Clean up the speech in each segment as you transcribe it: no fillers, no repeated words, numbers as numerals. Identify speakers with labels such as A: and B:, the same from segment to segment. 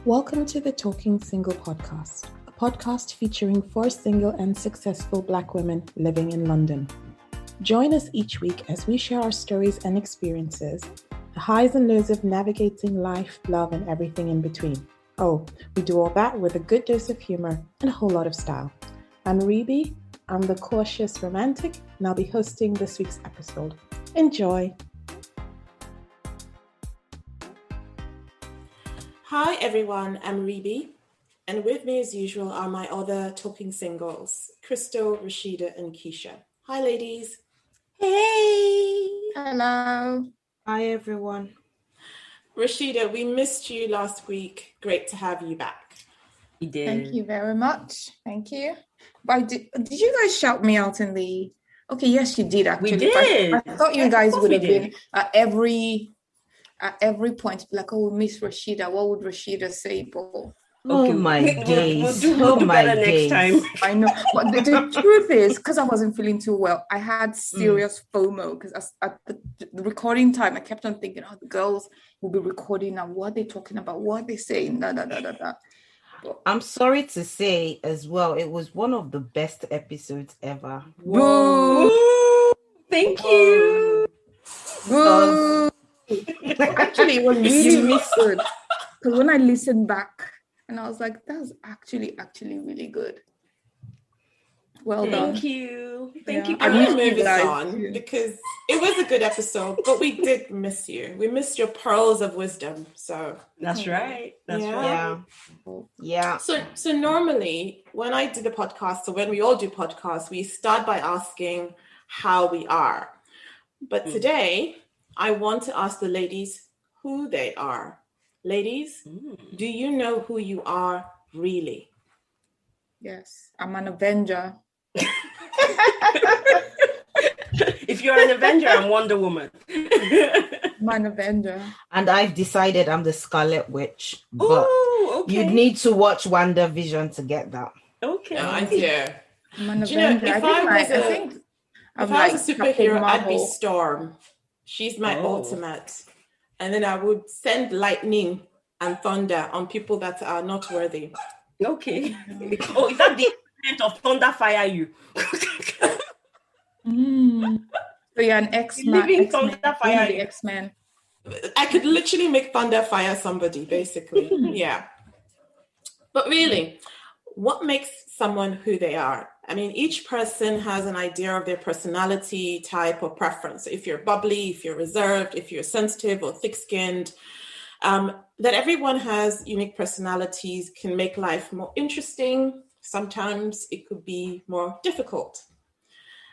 A: Welcome to the Talking Single podcast, a podcast featuring 4 single and successful Black women living in London. Join us each week as we share our stories and experiences, the highs and lows of navigating life, love, and everything in between. Oh, we do all that with a good dose of humor and a whole lot of style. I'm Rebe, I'm the cautious romantic, and I'll be hosting this week's episode. Enjoy! Hi everyone, I'm Rebe, and with me as usual are my other talking singles, Crystal, Rashida, and Keisha. Hi ladies.
B: Hey.
C: Hello.
B: Hi everyone.
A: Rashida, we missed you last week. Great to have you back.
B: We did.
C: Thank you very much. Thank you. But did you guys shout me out in the... Okay, yes, you did actually.
B: We did.
C: I thought you guys would have
B: been
C: at every point, like, oh, Miss Rashida, what would Rashida say, Paul?
B: Okay,
D: my days.
B: We'll do better next time.
C: I know. But the truth is, because I wasn't feeling too well, I had serious FOMO because at the recording time, I kept on thinking, oh, the girls will be recording now. What are they talking about? What are they saying?
D: I'm sorry to say as well, it was one of the best episodes ever.
C: Whoa.
B: Thank you.
C: Whoa. Actually, it was really good. Because when I listened back, and I was like, that was actually really good. Well done.
B: Thank you.
A: I'm going to move this on because it was a good episode, but we did miss you. We missed your pearls of wisdom. So
B: that's right. That's right.
D: Yeah.
A: So normally when I do the podcast, or when we all do podcasts, we start by asking how we are. But today, I want to ask the ladies who they are. Ladies, do you know who you are really?
C: Yes, I'm an Avenger.
B: If you're an Avenger, I'm Wonder Woman.
C: I'm an Avenger.
D: And I've decided I'm the Scarlet Witch. But you'd need to watch WandaVision to get that.
B: Okay.
A: No, I do.
C: I'm an Avenger.
A: If I was a superhero, I'd be Storm. She's my ultimate. And then I would send lightning and thunder on people that are not worthy.
B: Okay. Oh, is that the equivalent of thunder fire you?
C: So you're an X-Man.
B: Living thunder fire
C: the X-Men.
A: I could literally make thunder fire somebody, basically. Yeah. But really, what makes someone who they are? I mean, each person has an idea of their personality type or preference. If you're bubbly, if you're reserved, if you're sensitive or thick-skinned, that everyone has unique personalities can make life more interesting. Sometimes it could be more difficult.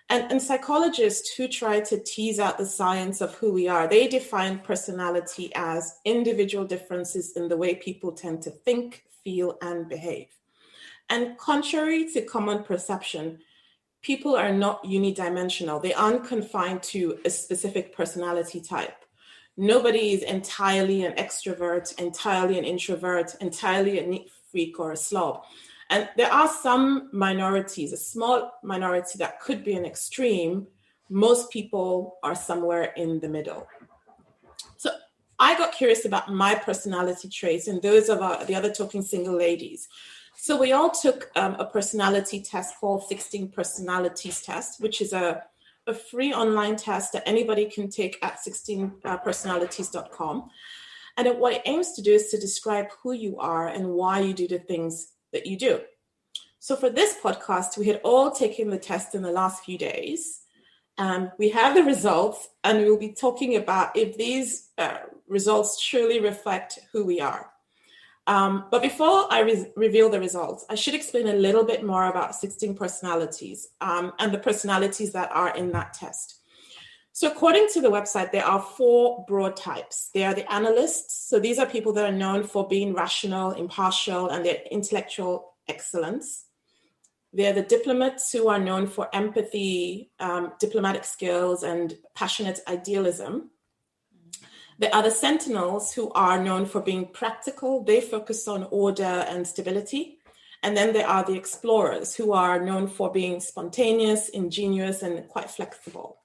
A: And psychologists who try to tease out the science of who we are, they define personality as individual differences in the way people tend to think, feel, and behave. And contrary to common perception, people are not unidimensional. They aren't confined to a specific personality type. Nobody is entirely an extrovert, entirely an introvert, entirely a neat freak or a slob. And there are some minorities, a small minority that could be an extreme. Most people are somewhere in the middle. So I got curious about my personality traits and those of the other talking single ladies. So we all took a personality test called 16 Personalities Test, which is a free online test that anybody can take at 16personalities.com. And what it aims to do is to describe who you are and why you do the things that you do. So for this podcast, we had all taken the test in the last few days. We have the results, and we'll be talking about if these results truly reflect who we are. But before I reveal the results, I should explain a little bit more about 16 personalities and the personalities that are in that test. So according to the website, there are 4 broad types. They are the analysts. So these are people that are known for being rational, impartial, and their intellectual excellence. They're the diplomats who are known for empathy, diplomatic skills, and passionate idealism. There are the sentinels who are known for being practical. They focus on order and stability. And then there are the explorers who are known for being spontaneous, ingenious, and quite flexible.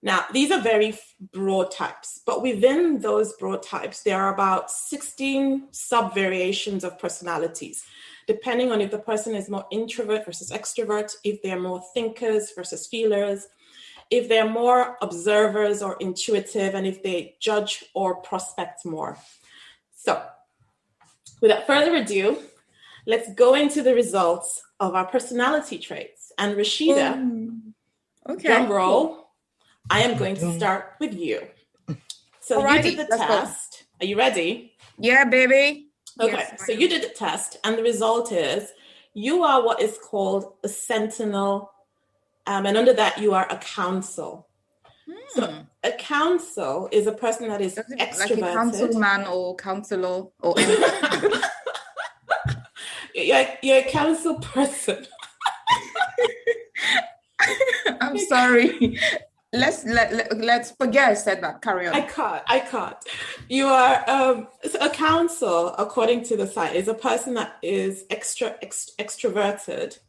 A: Now, these are very broad types, but within those broad types, there are about 16 sub-variations of personalities, depending on if the person is more introvert versus extrovert, if they're more thinkers versus feelers, if they're more observers or intuitive, and if they judge or prospect more. So, without further ado, let's go into the results of our personality traits. And Rashida, drum roll. I am going to start with you. So
C: Alrighty,
A: you did the test. Are you ready?
C: Yeah, baby.
A: Okay,
C: Yes,
A: so you did the test, and the result is you are what is called a sentinel, and under that you are a counsel. So a counsel is a person that is extroverted.
C: Like a councilman or counselor or anything.
A: You're a counsel person.
C: I'm sorry. Let's forget I said that. Carry on.
A: I can't. You are so a counsel, according to the site, is a person that is extroverted.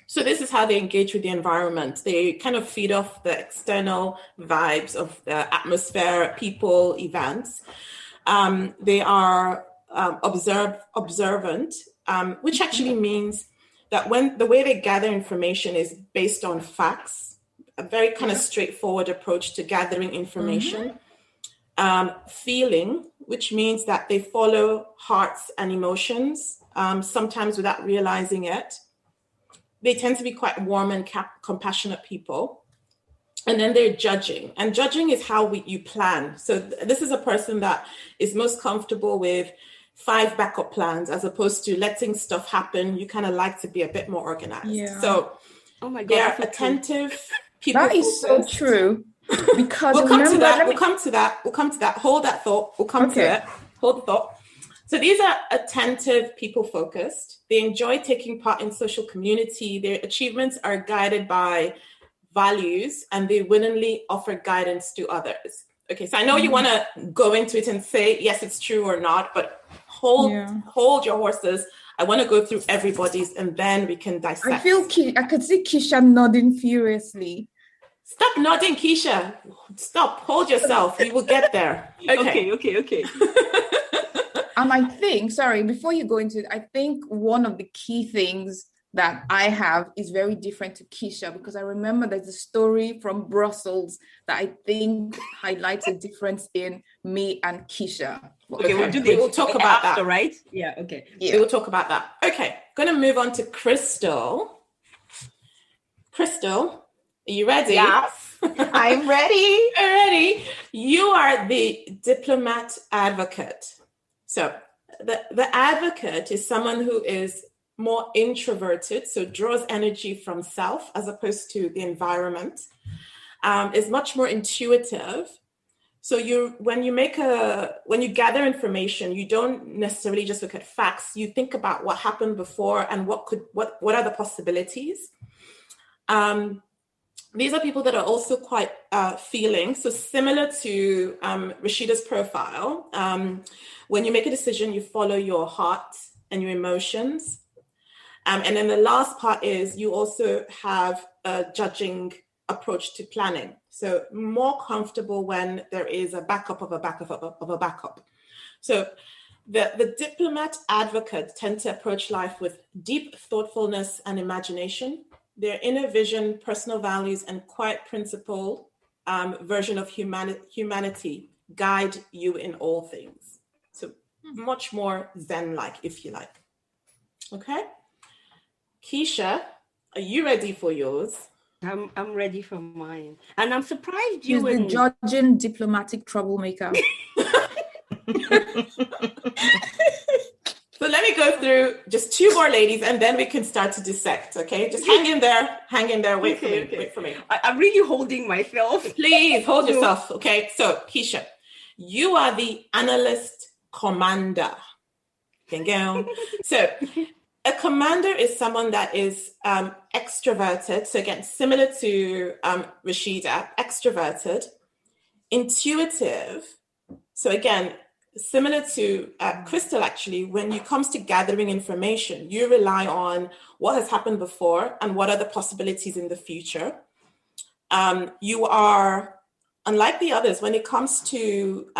A: So this is how they engage with the environment. They kind of feed off the external vibes of the atmosphere, people, events. They are observant, which actually means that when the way they gather information is based on facts, a very kind of straightforward approach to gathering information. Feeling, which means that they follow hearts and emotions, sometimes without realizing it. They tend to be quite warm and compassionate people. And then they're judging. And judging is how you plan. So this is a person that is most comfortable with 5 backup plans as opposed to letting stuff happen. You kind of like to be a bit more organized. Yeah. So
B: oh my God,
A: they're attentive.
C: That is so true. Because
A: we'll come to that. Hold that thought. We'll come to it. Hold the thought. So these are attentive, people-focused. They enjoy taking part in social community. Their achievements are guided by values, and they willingly offer guidance to others. Okay, so I know you want to go into it and say, yes, it's true or not, but hold your horses. I want to go through everybody's, and then we can dissect.
C: I could see Keisha nodding furiously.
A: Stop nodding, Keisha. Stop. Hold yourself. We will get there.
B: Okay.
C: And I think, sorry, before you go into it, I think one of the key things that I have is very different to Keisha, because I remember there's a story from Brussels that I think highlights a difference in me and Keisha.
A: Okay, we'll talk about that.
B: Right? Yeah, okay.
A: Yeah. We will talk about that. Okay, going to move on to Crystal. Crystal, are you ready?
D: Yes, I'm ready.
A: Ready. You are the diplomat advocate. So the advocate is someone who is more introverted, so draws energy from self as opposed to the environment, is much more intuitive. So when you gather information, you don't necessarily just look at facts. You think about what happened before and what are the possibilities. These are people that are also quite feeling. So similar to Rashida's profile, when you make a decision, you follow your heart and your emotions. And then the last part is you also have a judging approach to planning. So more comfortable when there is a backup of a backup of a backup. So the diplomat advocates tend to approach life with deep thoughtfulness and imagination. Their inner vision, personal values, and quiet principle version of humanity guide you in all things. So much more Zen-like, if you like. Okay? Keisha, are you ready for yours?
B: I'm ready for mine. And I'm surprised
C: you were the judging diplomatic troublemaker.
A: So let me go through just 2 more ladies and then we can start to dissect, okay? Just hang in there, wait for me.
B: I'm really holding myself.
A: Please hold yourself, okay? So Keisha, you are the analyst commander. So a commander is someone that is extroverted. So again, similar to Rashida, extroverted, intuitive. So again, similar to Crystal, actually, when it comes to gathering information, you rely on what has happened before and what are the possibilities in the future. You are, unlike the others, when it comes to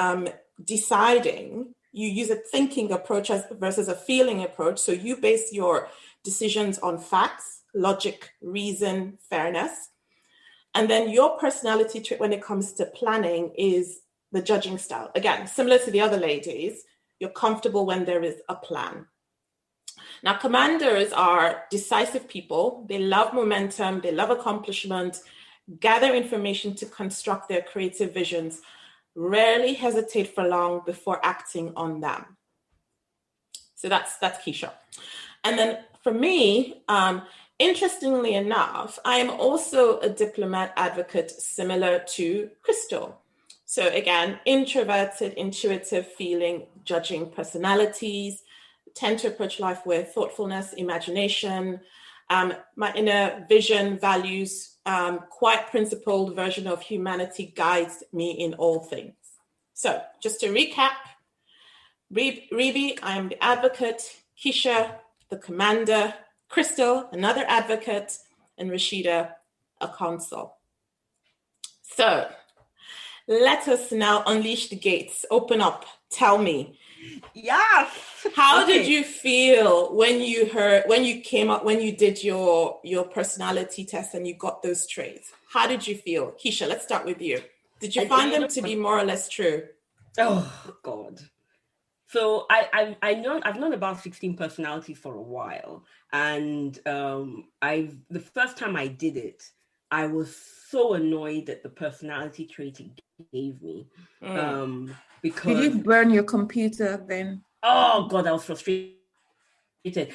A: deciding, you use a thinking approach versus a feeling approach. So you base your decisions on facts, logic, reason, fairness. And then your personality trait when it comes to planning is the judging style. Again, similar to the other ladies, you're comfortable when there is a plan. Now, commanders are decisive people. They love momentum. They love accomplishment, gather information to construct their creative visions, rarely hesitate for long before acting on them. So that's Keisha. And then for me, interestingly enough, I am also a diplomat advocate similar to Crystal. So again, introverted, intuitive, feeling, judging personalities, tend to approach life with thoughtfulness, imagination. My inner vision, values, quite principled version of humanity guides me in all things. So just to recap, Rebi, I am the advocate, Keisha, the commander, Crystal, another advocate, and Rashida, a consul. So let us now unleash the gates, open up, tell me.
B: Yes.
A: How did you feel when you did your personality test and you got those traits? How did you feel? Keisha, let's start with you. Did you find them to be more or less true?
B: Oh God. So I've known about 16 personalities for a while, and the first time I did it, I was so annoyed at the personality trait it gave me. Because
C: did you burn your computer then?
B: Oh God, I was frustrated.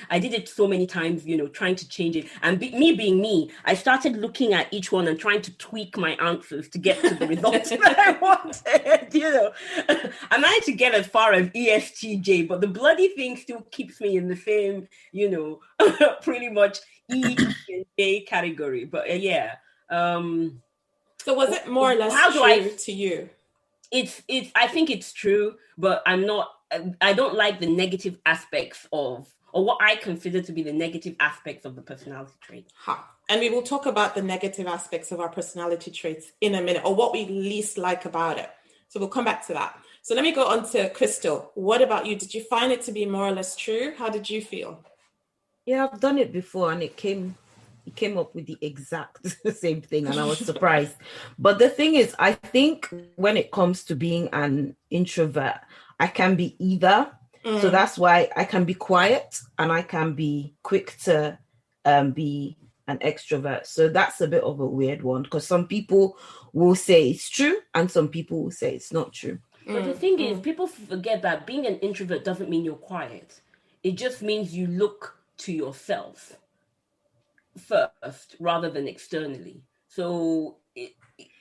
B: I did it so many times, trying to change it. And me being me, I started looking at each one and trying to tweak my answers to get to the results that I wanted, I managed to get as far as ESTJ, but the bloody thing still keeps me in the same, pretty much E and J category. But yeah.
A: So was it more or less true to you?
B: I think it's true, but I don't like the negative aspects or what I consider to be the negative aspects of the personality trait.
A: And we will talk about the negative aspects of our personality traits in a minute, or what we least like about it. So we'll come back to that. So let me go on to Crystal. What about you? Did you find it to be more or less true? How did you feel?
D: Yeah, I've done it before, and it came up with the exact same thing, and I was surprised. But the thing is, I think when it comes to being an introvert, I can be either. So that's why I can be quiet and I can be quick to be an extrovert. So that's a bit of a weird one, because some people will say it's true and some people will say it's not true.
B: But the thing is, people forget that being an introvert doesn't mean you're quiet. It just means you look to yourself first rather than externally. So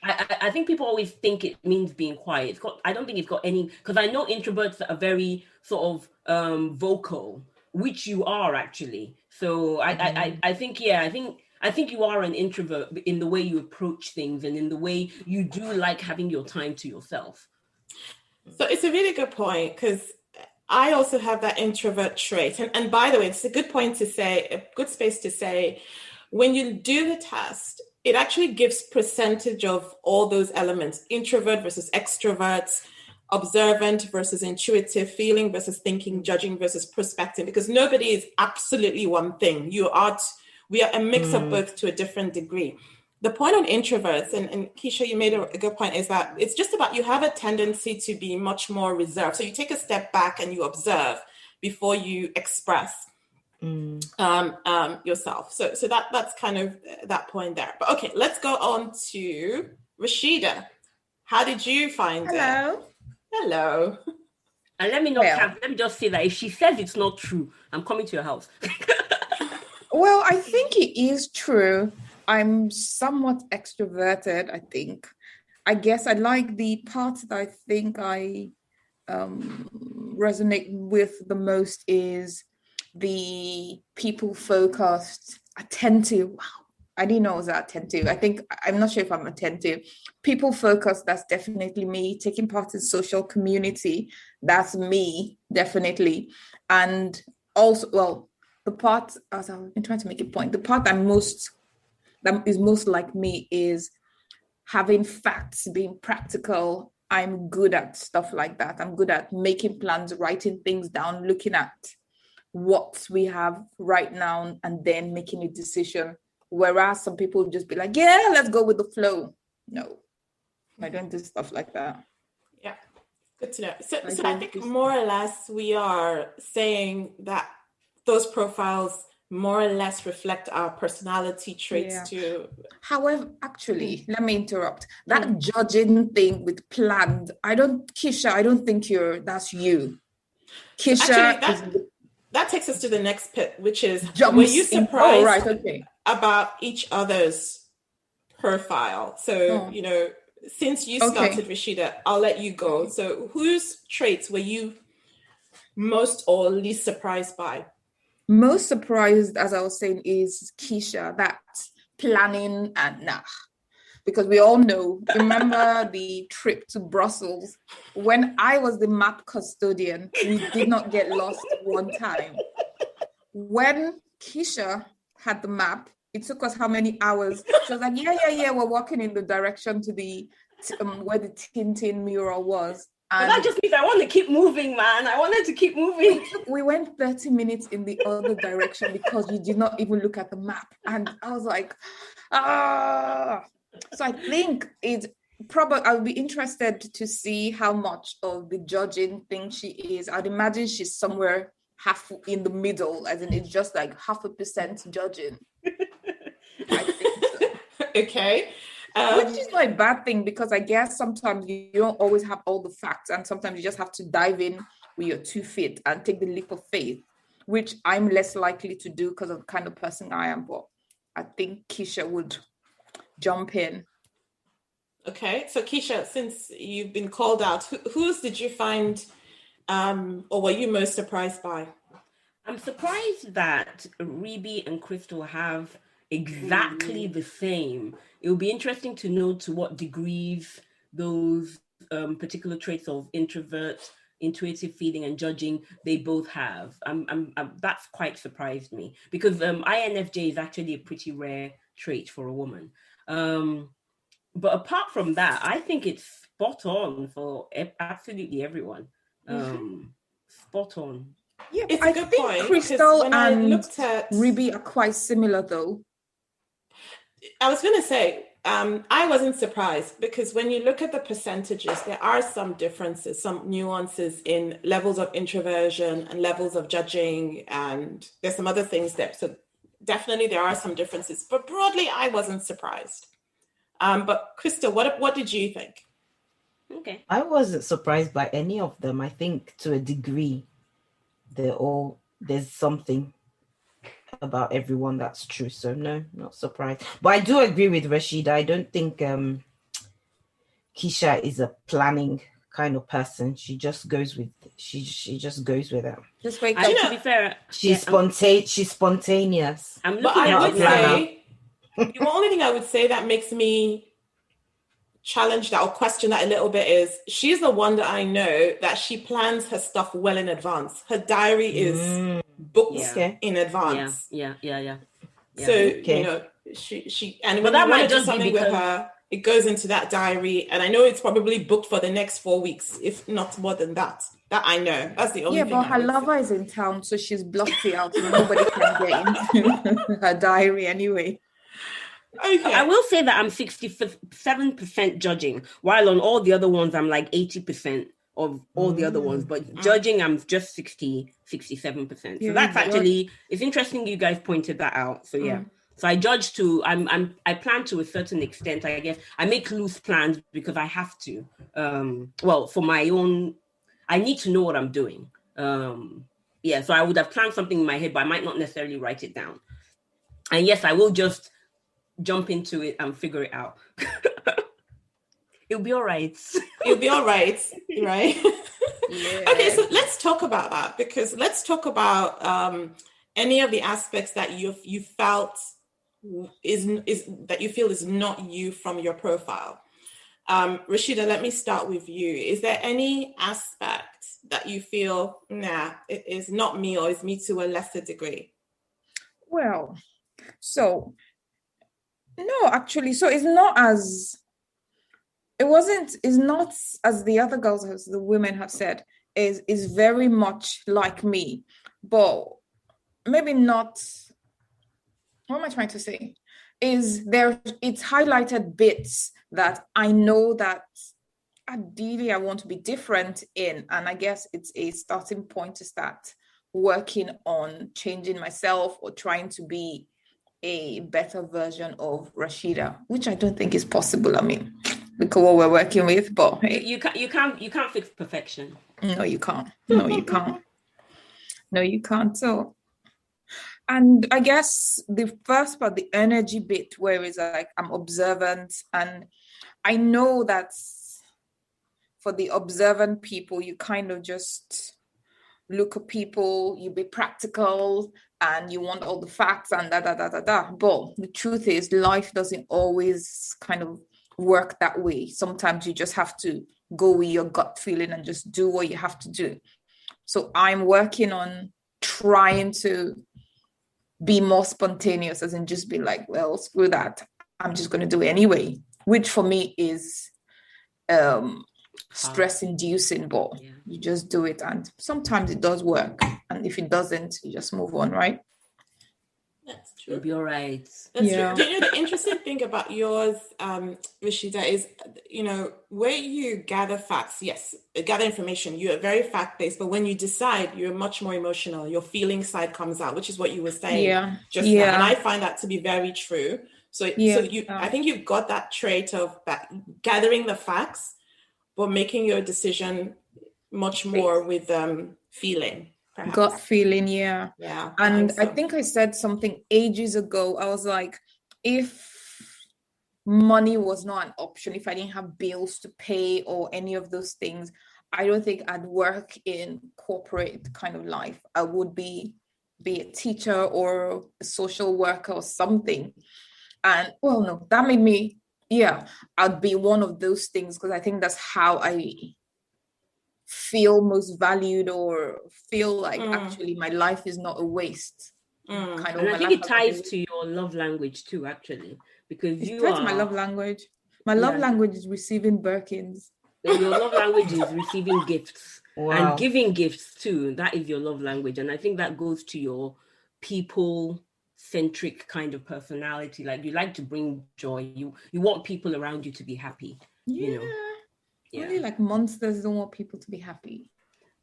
B: I think people always think it means being quiet. I don't think it's got any, because I know introverts that are very sort of vocal, which you are actually. So I think you are an introvert in the way you approach things and in the way you do like having your time to yourself.
A: So it's a really good point, because I also have that introvert trait. And by the way, it's a good point to say, a good space to say, when you do the test, it actually gives percentage of all those elements: introvert versus extroverts, observant versus intuitive, feeling versus thinking, judging versus prospecting, because nobody is absolutely one thing. We are a mix of both to a different degree. The point on introverts, and Keisha, you made a good point, is that it's just about, you have a tendency to be much more reserved. So you take a step back and you observe before you express yourself. So that's kind of that point there. But okay, let's go on to Rashida. How did you find it? Hello.
B: And let me just say that if she says it's not true, I'm coming to your house.
C: Well, I think it is true. I'm somewhat extroverted, I think. I guess I like the part that I think I resonate with the most is the people-focused, attentive. Wow, I didn't know I was attentive. I'm not sure if I'm attentive. People-focused, that's definitely me. Taking part in social community, that's me, definitely. And also, well, the part, as I've been trying to make a point, the part that is most like me is having facts, being practical. I'm good at stuff like that. I'm good at making plans, writing things down, looking at what we have right now, and then making a decision. Whereas some people just be like, yeah, let's go with the flow. No, I don't do stuff like that.
A: Yeah, good to know. So I think more or less we are saying that those profiles more or less reflect our personality traits too.
C: However, actually, let me interrupt. That judging thing with planned, I don't think that's you. Keisha,
A: actually, that takes us to the next bit, which is, were you surprised about each other's profile? So, since you started, Rashida, I'll let you go. So whose traits were you most or least surprised by?
C: Most surprised, as I was saying, is Keisha, that planning and because we all know, remember the trip to Brussels? When I was the map custodian, we did not get lost one time. When Keisha had the map, it took us how many hours? She was like, yeah, we're walking in the direction to the where the Tintin mural was.
B: And that just means I want to keep moving, man. I wanted to keep moving.
C: We went 30 minutes in the other direction because you did not even look at the map. And I was like, So I think it's probably, I'll be interested to see how much of the judging thing she is. I'd imagine she's somewhere half in the middle, as in it's just like 0.5% judging. I think so.
A: Okay.
C: Which is not a bad thing, because I guess sometimes you don't always have all the facts, and sometimes you just have to dive in with your 2 feet and take the leap of faith, which I'm less likely to do because of the kind of person I am. But I think Keisha would jump in.
A: Okay, so Keisha, since you've been called out, whose did you find or were you most surprised by?
B: I'm surprised that Rebe and Crystal have exactly the same. It will be interesting to know to what degrees those particular traits of introvert, intuitive feeling, and judging they both have. That's quite surprised me, because INFJ is actually a pretty rare trait for a woman. But apart from that, I think it's spot on for absolutely everyone. Spot on.
C: Yeah, it's I think point, Crystal and Rebe are quite similar, though.
A: I was going to say, I wasn't surprised, because when you look at the percentages, there are some differences, some nuances in levels of introversion and levels of judging, and there's some other things there. So definitely there are some differences, but broadly, I wasn't surprised. But Crystal, what did you think?
B: Okay.
D: I wasn't surprised by any of them. I think to a degree, there's something about everyone that's true. So no, not surprised. But I do agree with Rashida. I don't think Keisha is a planning kind of person. She just goes with she just goes with it.
C: Just wait.
B: To be fair,
D: she's spontaneous.
A: But I would say the only thing I would say that makes me challenge that or question that a little bit is she's the one that I know that she plans her stuff well in advance. Her diary is booked in advance.
B: Yeah.
A: So she and when you want to do something with her, it goes into that diary, and I know it's probably booked for the next 4 weeks, if not more than that. That I know. That's the only thing.
C: Yeah, but her lover is in town, so she's blocked it out, so nobody can get into her diary anyway.
B: Okay. I will say that I'm 67% judging, while on all the other ones, I'm like 80% of all the other ones. But judging, I'm just 67%. So that's actually, it's interesting you guys pointed that out. So yeah. So I judge I plan to a certain extent, I guess. I make loose plans because I have to. For my own, I need to know what I'm doing. So I would have planned something in my head, but I might not necessarily write it down. And yes, I will just jump into it and figure it out. It'll be all right.
A: It'll be all right, right? Yeah. Okay, so let's talk about that, because let's talk about any of the aspects that you felt is that you feel is not you from your profile. Rashida, let me start with you. Is there any aspect that you feel, it is not me, or is me to a lesser degree?
C: Well, so no, actually, so it's not as it's not as the other girls, as the women have said, is very much like me, but maybe not. What am I trying to say? Is there, it's highlighted bits that I know that ideally I want to be different in. And I guess it's a starting point to start working on changing myself or trying to be a better version of Rashida, which I don't think is possible. I mean, look at what we're working with, but hey.
B: You can't fix perfection.
C: No, you can't. No, you can't. No, you can't. So, and I guess the first part, the energy bit, where it's like I'm observant, and I know that for the observant people, you kind of just look at people, you be practical, and you want all the facts and da da da da da. But the truth is, life doesn't always kind of work that way. Sometimes you just have to go with your gut feeling and just do what you have to do. So I'm working on trying to be more spontaneous, as in just be like, well, screw that, I'm just going to do it anyway, which for me is stress inducing, but you just do it, and sometimes it does work, and if it doesn't, you just move on, right?
A: That's true.
B: You'll be all right.
A: That's true. Do you know the interesting thing about yours, Rashida, is, you know, where you gather facts, yes, gather information, you're very fact-based, but when you decide, you're much more emotional. Your feeling side comes out, which is what you were saying just now. And I find that to be very true. So I think you've got that trait of that, gathering the facts, but making your decision much more with feeling. Perhaps.
C: Gut feeling,
A: yeah.
C: And I think I said something ages ago. I was like, if money was not an option, if I didn't have bills to pay or any of those things, I don't think I'd work in corporate kind of life. I would be a teacher or a social worker or something. And well, no, that made me, I'd be one of those things, because I think that's how I feel most valued, or feel like actually my life is not a waste.
B: And I think it ties to your love language too, actually, because
C: it ties to my love language. My love language is receiving Birkins.
B: Your love language is receiving gifts and giving gifts too. That is your love language, and I think that goes to your people-centric kind of personality. Like, you like to bring joy. You want people around you to be happy. You know.
C: Really, like monsters don't want people to be happy.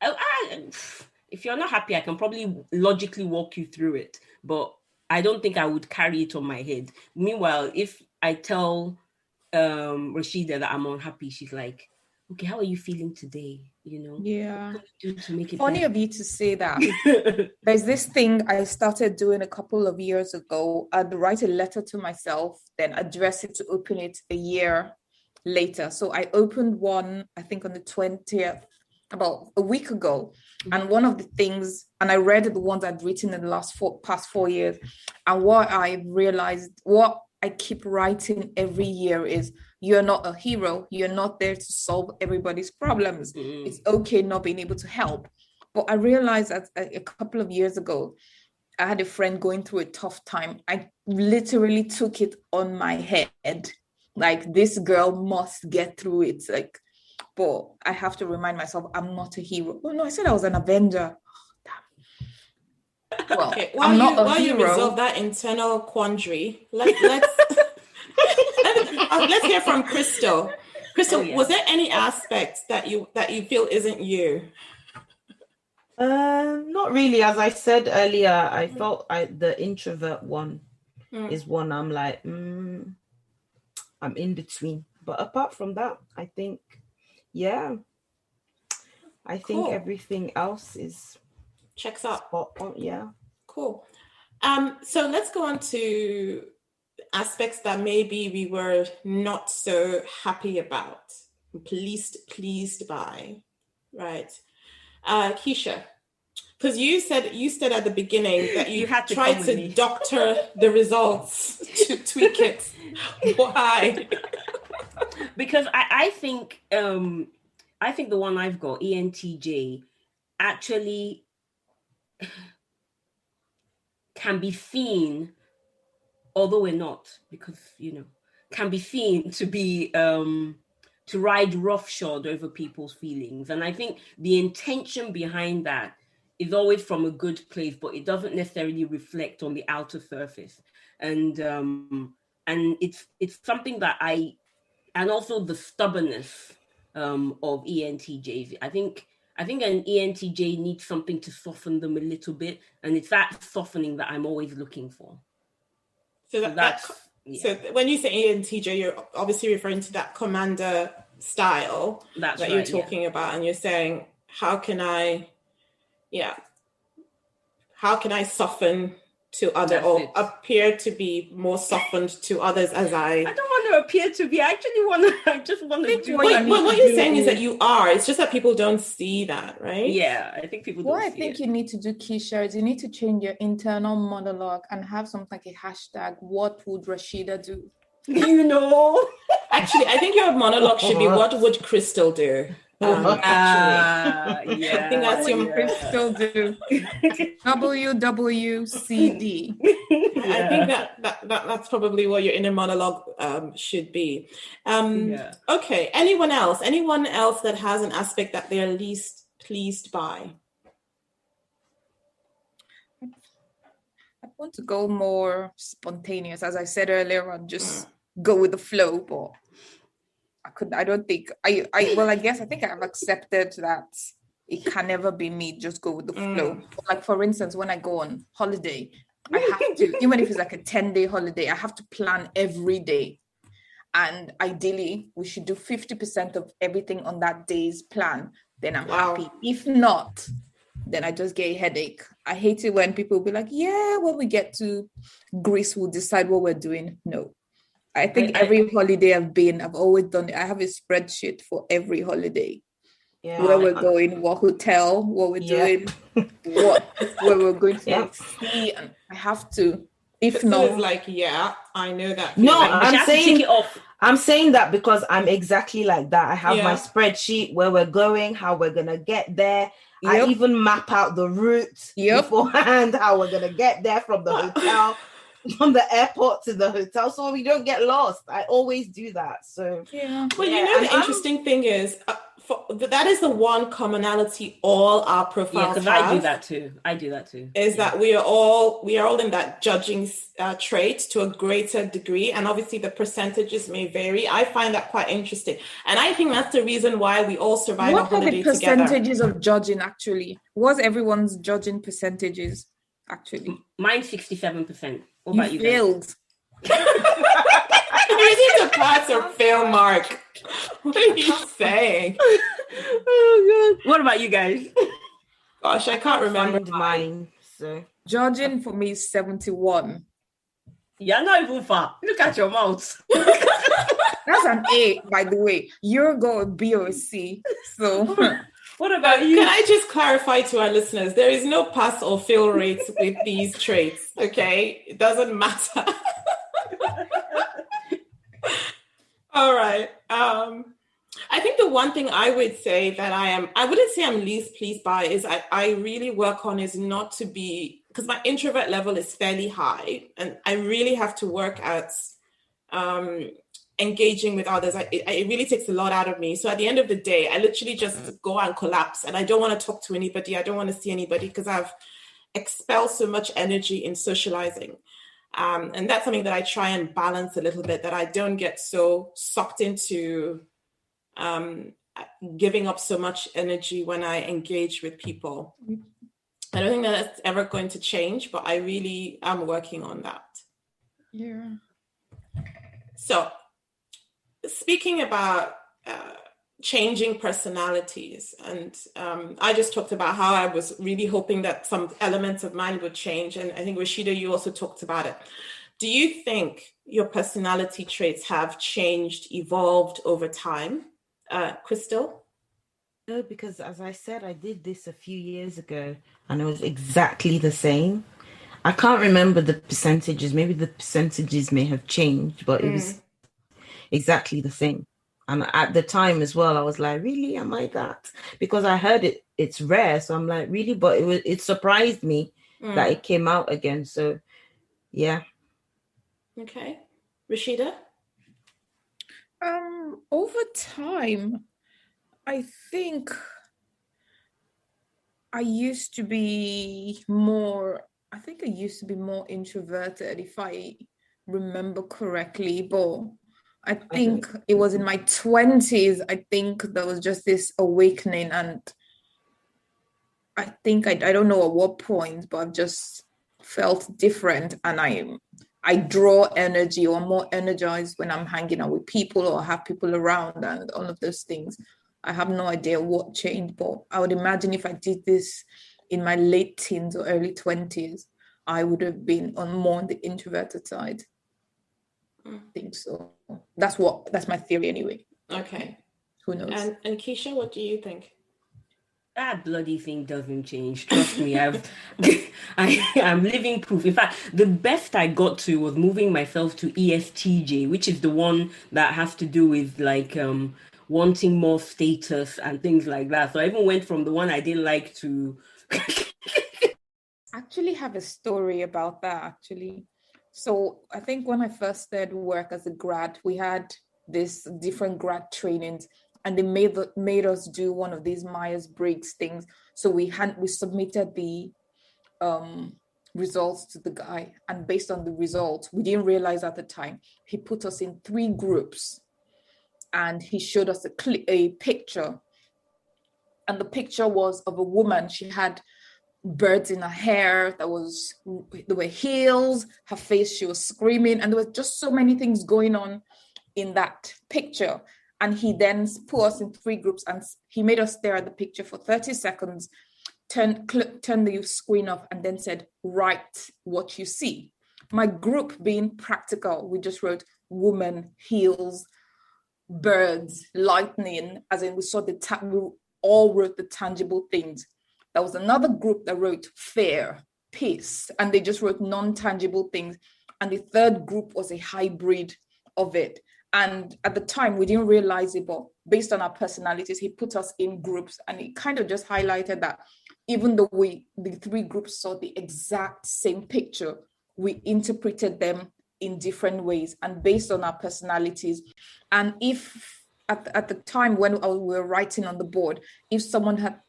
B: If you're not happy, I can probably logically walk you through it, but I don't think I would carry it on my head. Meanwhile, if I tell Rashida that I'm unhappy, she's like, okay, how are you feeling today? You know?
C: Yeah.
B: What can you do to make it
C: funny
B: better?
C: of you to say that. There's this thing I started doing a couple of years ago. I'd write a letter to myself, then address it to open it a year later. So I opened one, I think on the 20th, about a week ago. And one of the things, and I read the ones I'd written in the past 4 years. And what I realized, what I keep writing every year is, you're not a hero. You're not there to solve everybody's problems. It's okay not being able to help. But I realized that a couple of years ago, I had a friend going through a tough time. I literally took it on my head. Like, this girl must get through it. Like, but I have to remind myself, I'm not a hero. Oh no, I said I was an Avenger.
A: Well, okay. While you resolve that internal quandary, let's let's hear from Crystal. Crystal, was there any aspect that you feel isn't you?
D: Not really. As I said earlier, I felt the introvert one is one I'm like, I'm in between. But apart from that, I think,
A: Cool.
D: everything else is
A: checks out.
D: Yeah.
A: Cool. So let's go on to aspects that maybe we were not so happy about, pleased by, right? Keisha, because you said at the beginning that you had tried to doctor the results to tweak it. Why?
B: Because I think the one I've got, ENTJ, actually can be seen, although we're not, because can be seen to be to ride roughshod over people's feelings. And I think the intention behind that is always from a good place, but it doesn't necessarily reflect on the outer surface. And it's something that and also the stubbornness of ENTJs. I think an ENTJ needs something to soften them a little bit, and it's that softening that I'm always looking for.
A: So when you say ENTJ, you're obviously referring to that commander style that you're talking about, and you're saying, how can I soften to others, or appear to be more softened to others as I
B: don't want to appear to be. I just want to do
A: what you're saying is that you are. It's just that people don't see that, right?
B: Yeah, I think people don't see it.
C: What I think you need to do, Keisha, is you need to change your internal monologue and have something like a hashtag, what would Rashida do?
A: Actually, I think your monologue should be, what would Crystal do? Actually, I think that's your
C: Crystal do. WWCD.
A: I think that's probably what your inner monologue should be. Okay. Anyone else that has an aspect that they're least pleased by?
C: I want to go more spontaneous, as I said earlier on, just go with the flow, but I think I've accepted that it can never be me, just go with the flow. Like, for instance, when I go on holiday, I have to, even if it's like a 10-day holiday, I have to plan every day. And ideally, we should do 50% of everything on that day's plan. Then I'm happy. If not, then I just get a headache. I hate it when people be like, when we get to Greece, we'll decide what we're doing. No. I think every holiday I've always done it. I have a spreadsheet for every holiday. Where we're going, what hotel, what we're doing, where we're going to see. And I have to. If not,
A: it's like, I know that.
D: No, I'm saying that because I'm exactly like that. I have my spreadsheet where we're going, how we're gonna get there. I even map out the route beforehand, how we're gonna get there from the hotel. From the airport to the hotel, so we don't get lost. I always do that. So
A: well, the interesting thing is that is the one commonality all our profiles have.
B: I do that too.
A: Is that we are all in that judging trait to a greater degree, and obviously the percentages may vary. I find that quite interesting, and I think that's the reason why we all survive a holiday together.
C: What are the percentages of judging actually? What's everyone's judging percentages actually?
B: Mine's 67%. What about you?
C: Failed.
A: You need to pass or fail mark. What are you saying?
B: Oh God. What about you guys?
A: Gosh, I can't remember
D: mine. So
C: judging for me is 71.
B: You're not even far. Look at your mouth.
C: That's an A, by the way. You're going B or C. So
B: what about you?
A: Can I just clarify to our listeners, there is no pass or fail rates with these traits, okay? It doesn't matter. All right. I think the one thing I would say that I wouldn't say I'm least pleased by is I really work on is not to be, because my introvert level is fairly high, and I really have to work at engaging with others. It really takes a lot out of me. So at the end of the day, I literally just go and collapse, and I don't want to talk to anybody. I don't want to see anybody because I've expelled so much energy in socializing. And that's something that I try and balance a little bit, that I don't get so sucked into giving up so much energy when I engage with people. I don't think that that's ever going to change, but I really am working on that.
C: Yeah.
A: So, speaking about changing personalities, and I just talked about how I was really hoping that some elements of mine would change, and I think Rashida, you also talked about it. Do you think your personality traits have changed, evolved over time, Crystal?
D: No, because as I said, I did this a few years ago, and it was exactly the same. I can't remember the percentages. Maybe the percentages may have changed, but it was exactly the same. And at the time as well, I was like, really, am I that? Because I heard it's rare. So I'm like, really? But it surprised me that it came out again. So, yeah.
A: Okay. Rashida?
C: Over time, I think I used to be more, I think I used to be more introverted if I remember correctly, but I think it was in my 20s. I think there was just this awakening, and I think I don't know at what point, but I've just felt different, and I draw energy or more energized when I'm hanging out with people or have people around and all of those things. I have no idea what changed, but I would imagine if I did this in my late teens or early 20s, I would have been more on the introverted side. I think so. That's my theory anyway.
A: Okay.
C: Who knows?
A: And Keisha, what do you think?
B: That bloody thing doesn't change. Trust me, I'm living proof. In fact, the best I got to was moving myself to ESTJ, which is the one that has to do with like wanting more status and things like that. So I even went from the one I didn't like to
C: Actually have a story about that actually. So I think when I first started work as a grad, we had this different grad trainings, and they made us do one of these Myers-Briggs things. So we submitted the results to the guy, and based on the results, we didn't realize at the time, he put us in 3 groups, and he showed us a picture, and the picture was of a woman. She had birds in her hair, there were heels, her face, she was screaming, and there was just so many things going on in that picture. And he then put us in 3 groups, and he made us stare at the picture for 30 seconds, turn the screen off, and then said, write what you see. My group, being practical, we just wrote woman, heels, birds, lightning, as in we all wrote the tangible things. There was another group that wrote fear, peace, and they just wrote non-tangible things. And the third group was a hybrid of it. And at the time, we didn't realize it, but based on our personalities, he put us in groups, and it kind of just highlighted that even though the 3 groups saw the exact same picture, we interpreted them in different ways and based on our personalities. And if at the time when we were writing on the board, if someone had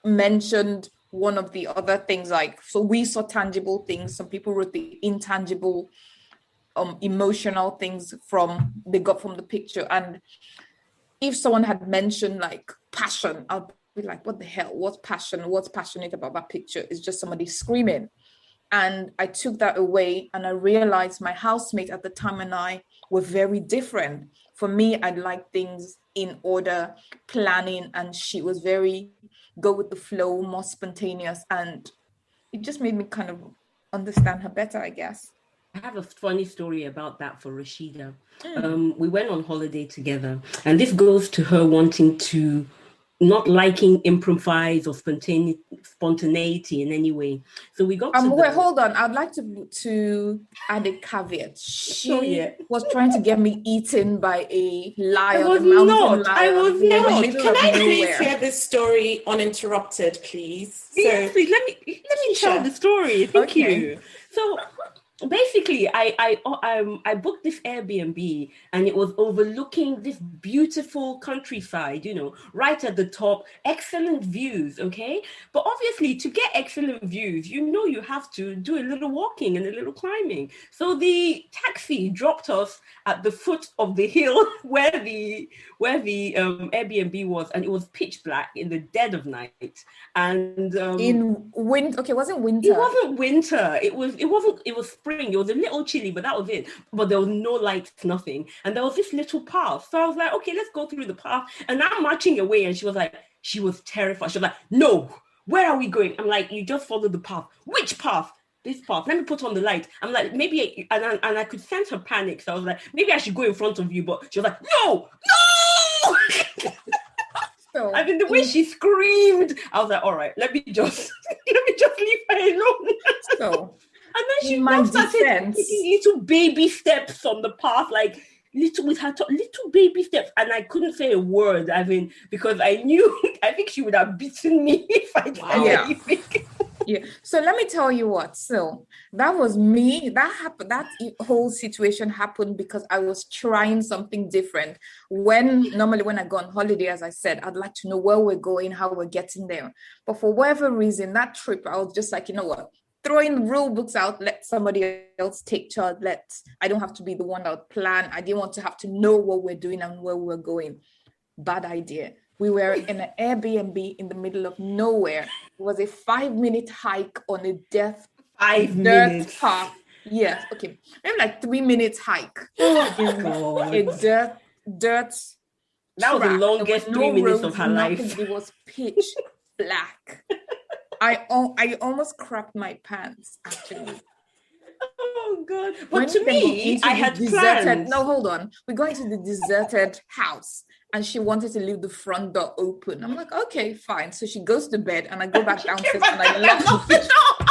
C: mentioned one of the other things, like, so we saw tangible things, some people wrote the intangible emotional things they got from the picture. And if someone had mentioned like passion, I'll be like, what the hell, what's passion, what's passionate about that picture? It's just somebody screaming. And I took that away, and I realized my housemate at the time and I were very different. For me, I'd like things in order, planning, and she was very go with the flow, more spontaneous. And it just made me kind of understand her better, I guess.
B: I have a funny story about that for Rashida. We went on holiday together, and this goes to her wanting to not liking improvise or spontaneity in any way. So we got to
C: hold on. I'd like to add a caveat. She was trying to get me eaten by a lion.
B: I was not.
A: Can I please hear this story uninterrupted, please?
B: Yes, please. Let me tell the story. Thank you. So basically, I booked this Airbnb, and it was overlooking this beautiful countryside, right at the top, excellent views, okay? But obviously, to get excellent views, you have to do a little walking and a little climbing. So the taxi dropped us at the foot of the hill where the Airbnb was, and it was pitch black in the dead of night. And
C: in winter, okay, was it winter?
B: It wasn't winter. It was spring. It was a little chilly, but that was it. But there was no lights, nothing. And there was this little path. So I was like, okay, let's go through the path. And I'm marching away. And she was terrified. She was like, no, where are we going? I'm like, you just follow the path. Which path? This path. Let me put on the light. I'm like, maybe, and I could sense her panic. So I was like, maybe I should go in front of you. But she was like, no. So, I mean, the way she screamed, I was like, all right, let me just leave her alone.
C: So,
B: and then she started taking little baby steps on the path, like little baby steps, and I couldn't say a word. I mean, because I think she would have beaten me if I did anything.
C: Yeah. So let me tell you what. So that was me. That happened. That whole situation happened because I was trying something different. Normally when I go on holiday, as I said, I'd like to know where we're going, how we're getting there. But for whatever reason, that trip, I was just like, you know what? Throwing the rule books out, let somebody else take charge. I don't have to be the one that would plan. I didn't want to have to know what we're doing and where we're going. Bad idea. We were in an Airbnb in the middle of nowhere. It was a 5-minute hike on a dirt path. Yes, okay. Maybe like 3 minutes hike.
B: God.
C: A dirt
B: That was the
C: track.
B: longest 3 minutes of her life.
C: It was pitch black. I almost crapped my pants, actually.
B: Oh God. But to me, I had plans.
C: No, hold on. We got into the deserted house and she wanted to leave the front door open. I'm like, okay, fine. So she goes to bed and I go back downstairs and I lock the door.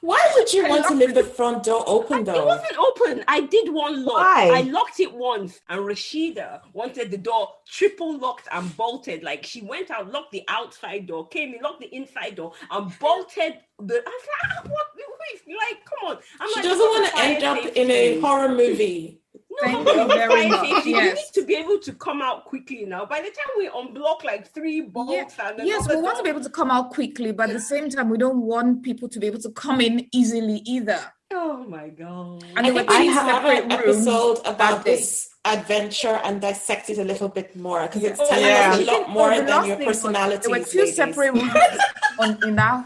A: Why would you want to leave the front door open though?
B: It wasn't open. I did one lock.
D: Why?
B: I locked it once and Rashida wanted the door triple locked and bolted. Like she went out, locked the outside door, came in, locked the inside door and bolted the... I was like, what? Like, come on.
A: She doesn't want to end up in a horror movie.
B: No,
C: Thank you very much.
B: Yes. You
C: Yes.
B: need to be able to come out quickly now. By the time we unblock like 3 bolts and
C: yes, we want to be able to come out quickly, but at the same time, we don't want people to be able to come in easily either.
B: Oh my God.
C: And
A: I have an episode about this adventure and dissect it a little bit more because it's telling us a lot more than your personality.
C: There were 2 separate rooms in that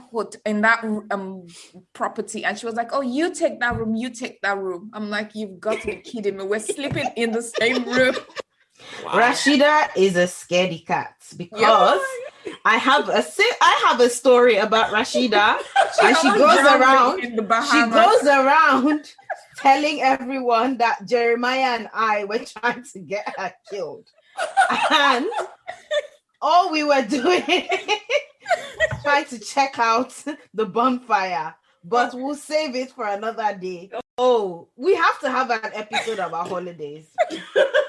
C: property, and she was like, "Oh, you take that room, you take that room." I'm like, "You've got to be kidding me! We're sleeping in the same room."
D: Wow. Rashida is a scaredy cat because I have a story about Rashida, and she goes around telling everyone that Jeremiah and I were trying to get her killed, and all we were doing trying to check out the bonfire, but we'll save it for another day. Oh, we have to have an episode about holidays.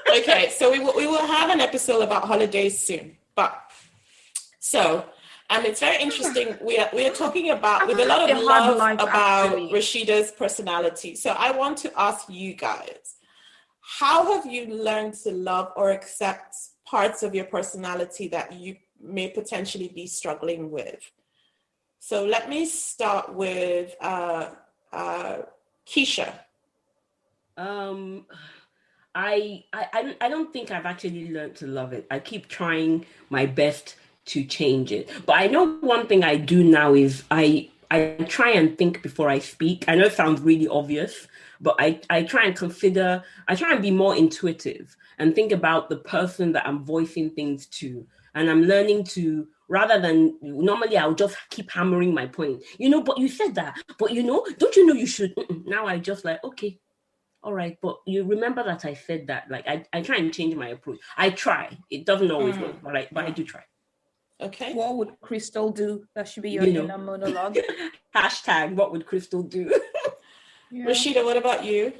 A: Okay, so we will have an episode about holidays soon. But so, and it's very interesting. We are talking about with a lot of love about Rashida's personality. So I want to ask you guys, how have you learned to love or accept parts of your personality that you may potentially be struggling with? So let me start with Keisha.
B: I don't think I've actually learned to love it. I keep trying my best to change it. But I know one thing I do now is I try and think before I speak. I know it sounds really obvious, but I try and be more intuitive and think about the person that I'm voicing things to. And I'm learning to, rather than, normally I'll just keep hammering my point. But you said that, but don't you know you should? Now I just like, okay, all right, but you remember that I said that. Like I try and change my approach. I try. It doesn't always work, but I do try.
A: Okay.
C: What would Crystal do? That should be your inner monologue.
B: Hashtag, what would Crystal do?
C: Yeah.
A: Rashida, what about you?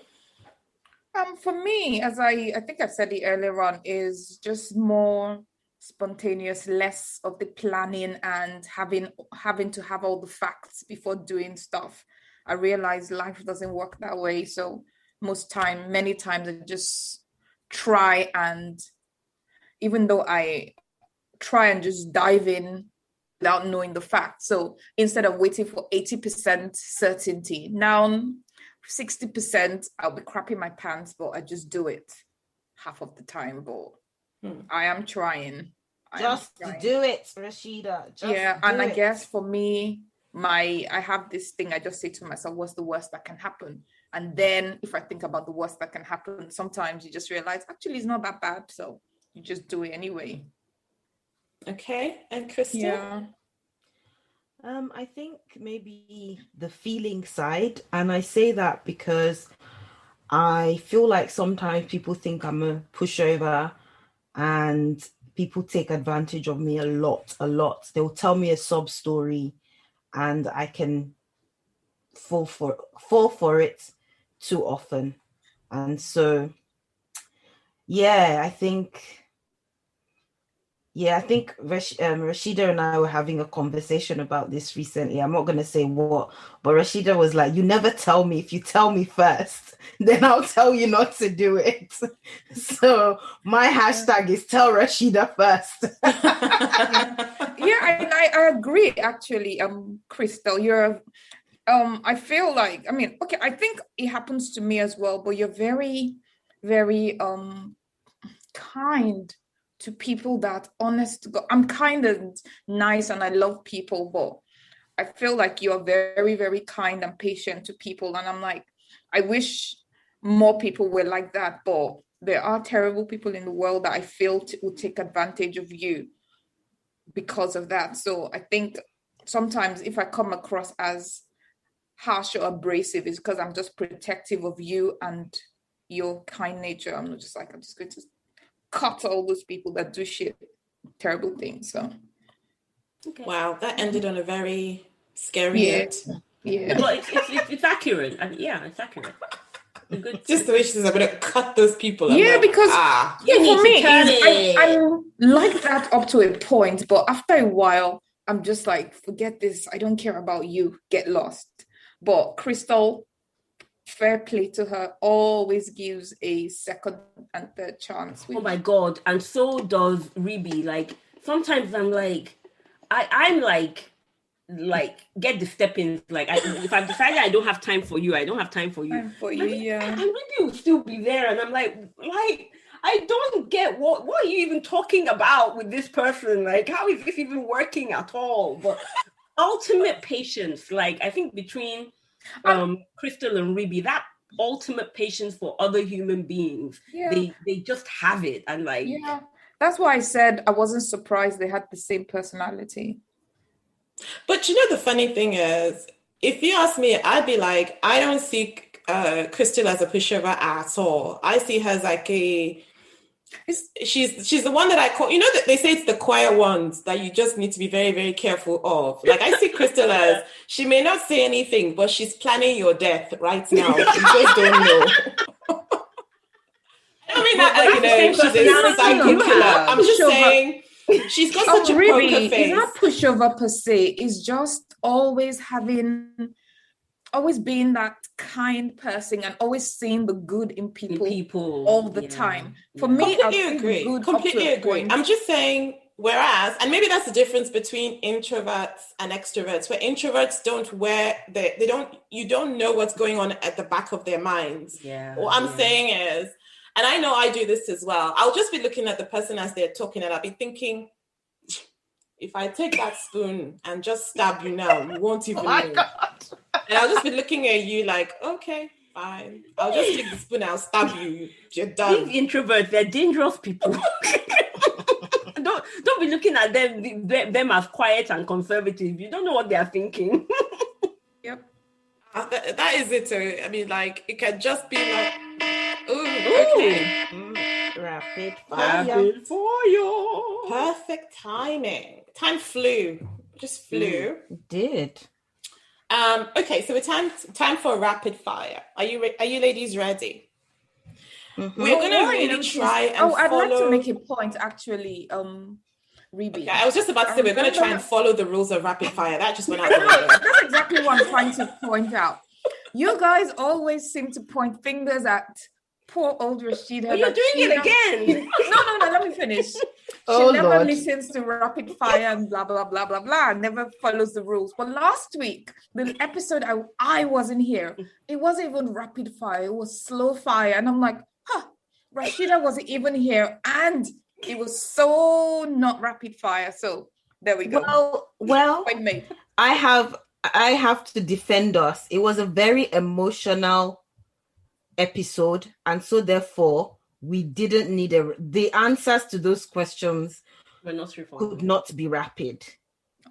C: For me, as I think I've said it earlier on, is just more spontaneous, less of the planning and having to have all the facts before doing stuff. I realize life doesn't work that way. So many times I just try, and even though I try and just dive in without knowing the facts. So instead of waiting for 80% certainty, now 60%, I'll be crapping my pants, but I just do it half of the time. But I am trying.
D: Just do it, Rashida.
C: I guess for me, I have this thing I just say to myself, what's the worst that can happen? And then if I think about the worst that can happen, sometimes you just realize, actually, it's not that bad. So you just do it anyway.
A: Okay. And Crystal?
C: Yeah.
D: I think maybe the feeling side. And I say that because I feel like sometimes people think I'm a pushover and people take advantage of me a lot. They'll tell me a sob story and I can fall for it too often. And so, yeah, I think, Yeah, I think Rashida and I were having a conversation about this recently. I'm not going to say what, but Rashida was like, you never tell me. If you tell me first, then I'll tell you not to do it. So my hashtag is tell Rashida first.
C: Yeah, and I agree, actually, Crystal. You're, I feel like, I mean, okay, I think it happens to me as well, but you're very, very kind to people that honest to God. I'm kind and nice and I love people, but I feel like you're very, very kind and patient to people. And I'm like, I wish more people were like that, but there are terrible people in the world that I feel will take advantage of you because of that. So I think sometimes if I come across as harsh or abrasive, it's because I'm just protective of you and your kind nature. I'm not just like, I'm just going to cut all those people that do shit, terrible things. So
B: Okay.
A: Wow, that ended on a very scary note.
C: Yeah.
B: But it's accurate. And yeah, it's accurate. Good.
A: Just the way she says, I'm gonna cut those people.
C: Yeah,
A: like,
C: because
B: you need
C: for me,
B: to cut it.
C: I'm like that up to a point, but after a while, I'm just like, forget this. I don't care about you. Get lost. But Crystal, fair play to her, always gives a second and third chance.
B: Oh my God. And so does Ribi. Like, sometimes I'm like, I'm like, get the step-ins. Like, if I've decided I don't have time for you, I don't have time for you.
C: Time for you, yeah.
B: And Ribi will still be there. And I'm like, I don't get what are you even talking about with this person? Like, how is this even working at all? But ultimate patience, like, I think between Crystal and Ribi, that ultimate patience for other human beings, they just have it. And like,
C: yeah, that's why I said I wasn't surprised they had the same personality.
A: But you know, the funny thing is, if you ask me, I'd be like, I don't see Crystal as a pushover at all. I see her as like she's the one that I call, you know, that they say it's the quiet ones that you just need to be very, very careful of. Like, I see Crystal as, she may not say anything, but she's planning your death right now. You just don't know. I mean, that, like, you know, she's a psycho killer. I'm just saying, she's got such a poker face.
C: It's not pushover per se. It's just always being that kind person and always seeing the good in people all the time. For me,
A: completely agree. I'm just saying, whereas, and maybe that's the difference between introverts and extroverts, where introverts you don't know what's going on at the back of their minds. What I'm saying is, and I know I do this as well, I'll just be looking at the person as they're talking and I'll be thinking, if I take that spoon and just stab you now, you won't even know. God. And I'll just be looking at you like, okay, fine. I'll just take the spoon and I'll stab you. You're done.
B: These introverts, they're dangerous people. Don't be looking at them as quiet and conservative. You don't know what they are thinking.
C: Yep.
A: That is it. I mean, like, it can just be like, okay.
D: Rapid fire.
A: Perfect timing. Time flew. Just flew.
D: Did.
A: Okay, so it's time for rapid fire. Are you ladies ready? Mm-hmm. We're gonna really try and
C: I'd like to make a point, actually. Ribi.
A: Okay, I was just about to say we're gonna try and follow the rules of rapid fire. That just went out the window.
C: That's exactly what I'm trying to point out. You guys always seem to point fingers at poor old Rashida.
B: Are you doing it again?
C: No, let me finish. She never listens to rapid fire and blah, blah, blah, blah, blah, never follows the rules. But last week, the episode I wasn't here, it wasn't even rapid fire, it was slow fire. And I'm like, Rashida wasn't even here. And it was so not rapid fire. So there we go.
D: Well, point made. I have to defend us. It was a very emotional episode, and so therefore we didn't need the answers to those questions could not be rapid.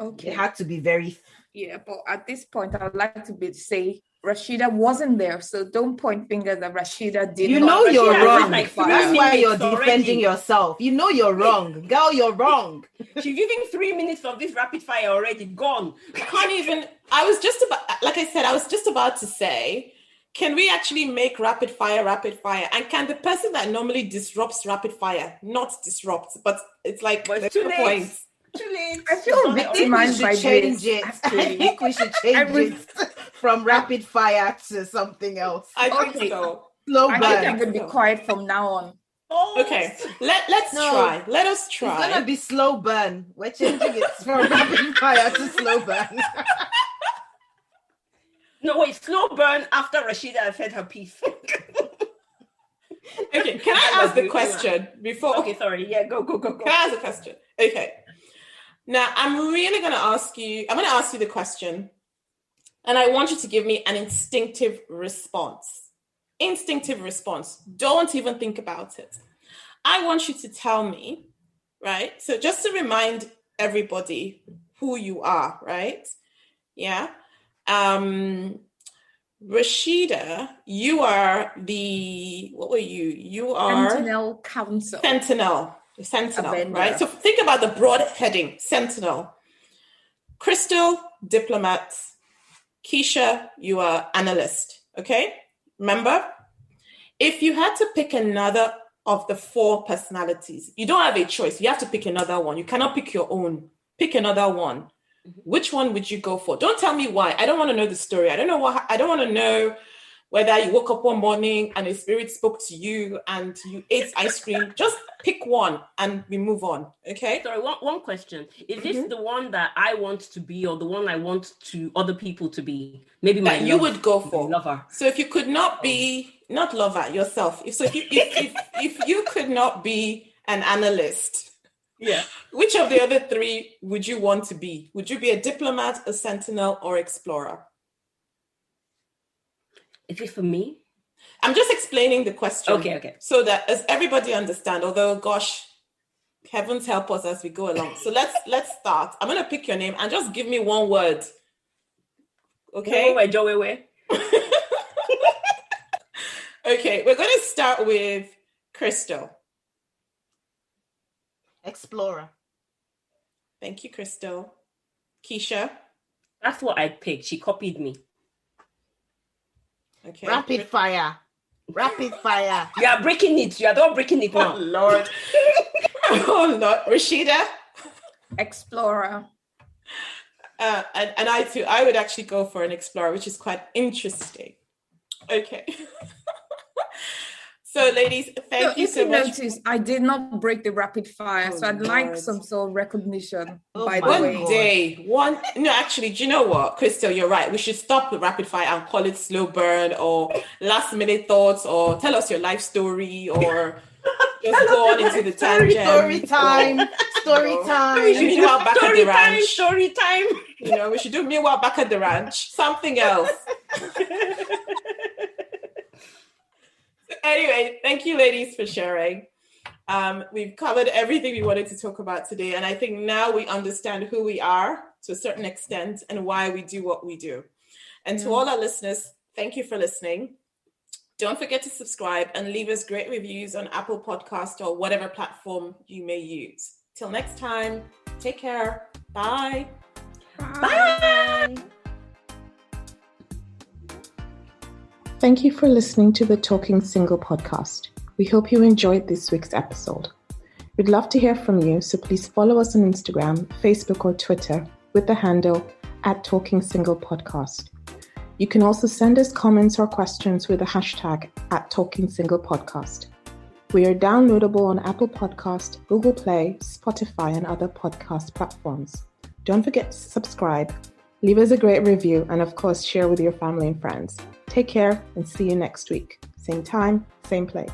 D: Okay, it had to be very.
C: Yeah, but at this point, I'd like to say Rashida wasn't there, so don't point fingers at Rashida.
D: You know you're wrong. That's why you're defending yourself. You know you're wrong, girl. You're wrong.
B: She's giving 3 minutes of this rapid fire already gone.
A: I can't even. I was just about to say. can we actually make rapid fire? And can the person that normally disrupts rapid fire not disrupt? But it's like
B: But
A: the point.
B: Too late.
C: I feel victimized by
D: change
C: this.
D: it. I think we should change it from rapid fire to something else.
A: I think so.
D: Slow
C: I
D: burn.
C: think I'm going to be quiet from now on.
A: Okay, let's try. Let us try.
D: It's gonna be slow burn. We're changing it from rapid fire to slow burn.
B: No, wait, slow burn after Rashida has said her piece.
A: Okay, can I ask the question before?
B: Okay, sorry. Yeah, go.
A: Can I ask a question? Okay. Now, I'm going to ask you the question, and I want you to give me an instinctive response. Instinctive response. Don't even think about it. I want you to tell me, right? So just to remind everybody who you are, right? Yeah. Rashida, you are what were you? You are
C: Sentinel Council.
A: Sentinel,
C: Avenger.
A: right? So think about the broad heading, Sentinel. Crystal, diplomat. Keisha, you are analyst, okay? Remember? If you had to pick another of the 4 personalities, you don't have a choice. You have to pick another one. You cannot pick your own. Pick another one. Which one would you go for? Don't tell me why. I don't want to know the story. I don't want to know whether you woke up one morning and a spirit spoke to you and you ate ice cream. Just pick one and we move on. Okay?
B: Sorry, one question. Is this the one that I want to be or the one I want to other people to be? Maybe my
A: you would go for
B: lover.
A: So if you could not be, not lover, yourself. If you could not be an analyst,
B: yeah,
A: which of the other 3 would you want to be? Would you be a diplomat, a sentinel, or explorer?
B: Is it for me?
A: I'm just explaining the question.
B: Okay.
A: So that as everybody understand, although gosh, heavens help us as we go along. So let's start. I'm gonna pick your name and just give me one word. Okay?
B: Wait.
A: Okay, we're gonna start with Crystal.
D: Explorer.
A: Thank you, Crystal. Keisha.
B: That's what I picked. She copied me.
A: Okay.
D: Rapid fire.
B: You are breaking it. You are not breaking it now.
A: Oh Lord. Oh Lord. Rashida.
C: Explorer.
A: And I too, I would actually go for an explorer, which is quite interesting. Okay. So, ladies, thank you so much.
C: Notice, I did not break the rapid fire, so I'd like some sort of recognition. By the way,
A: No, actually, do you know what, Crystal? You're right. We should stop the rapid fire and call it slow burn or last minute thoughts or tell us your life story or just go on into the tangent.
D: Story time.
A: We should do our back at the ranch.
B: Story time.
A: You know, we should do meanwhile back at the ranch. Something else. Anyway, thank you, ladies, for sharing. We've covered everything we wanted to talk about today, and I think now we understand who we are to a certain extent and why we do what we do. And to all our listeners, thank you for listening. Don't forget to subscribe and leave us great reviews on Apple Podcast or whatever platform you may use. Till next time, take care. Bye.
B: Bye.
A: Thank you for listening to the Talking Single podcast. We hope you enjoyed this week's episode. We'd love to hear from you, so please follow us on Instagram, Facebook, or Twitter with the handle @TalkingSinglePodcast. You can also send us comments or questions with the hashtag @TalkingSinglePodcast. We are downloadable on Apple Podcast, Google Play, Spotify, and other podcast platforms. Don't forget to subscribe, leave us a great review, and of course, share with your family and friends. Take care and see you next week. Same time, same place.